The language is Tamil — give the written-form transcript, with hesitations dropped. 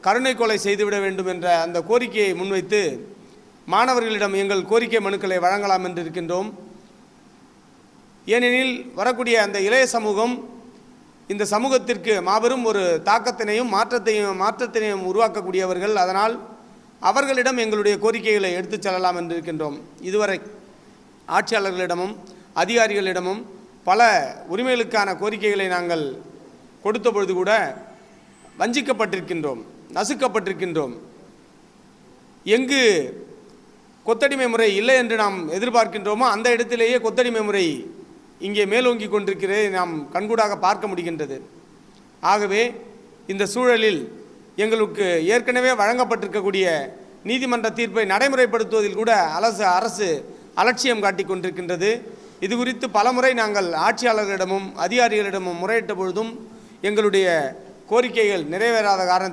கருணை கொலை செய்துவிட வேண்டும் என்ற அந்த கோரிக்கையை முன்வைத்து மாணவர்களிடம் எங்கள் கோரிக்கை மனுக்களை வழங்கலாம் என்று இருக்கின்றோம். ஏனெனில் வரக்கூடிய அந்த இளைய சமூகம் இந்த சமூகத்திற்கு மாபெரும் ஒரு தாக்கத்தினையும் மாற்றத்தினையும் உருவாக்கக்கூடியவர்கள். அதனால் அவர்களிடம் எங்களுடைய கோரிக்கைகளை எடுத்துச் செல்லலாம் என்று இருக்கின்றோம். இதுவரை ஆட்சியாளர்களிடமும் அதிகாரிகளிடமும் பல உரிமைகளுக்கான கோரிக்கைகளை நாங்கள் கொடுத்த பொழுது கூட வஞ்சிக்கப்பட்டிருக்கின்றோம், நசுக்கப்பட்டிருக்கின்றோம். எங்கு கொத்தடிமை முறை இல்லை என்று நாம் எதிர்பார்க்கின்றோமோ அந்த இடத்திலேயே கொத்தடிமை முறை இங்கே மேலோங்கி கொண்டிருக்கிறதை நாம் கண்கூடாக பார்க்க முடிகின்றது. ஆகவே இந்த சூழலில் எங்களுக்கு ஏற்கனவே வழங்கப்பட்டிருக்கக்கூடிய நீதிமன்ற தீர்ப்பை நடைமுறைப்படுத்துவதில் கூட அரசு அலட்சியம் காட்டி கொண்டிருக்கின்றது. இது குறித்து பலமுறை நாங்கள் ஆட்சியாளர்களிடமும் அதிகாரிகளிடமும் முறையிட்ட பொழுதும் எங்களுடைய கோரிக்கைகள் நிறைவேறாத காரணம்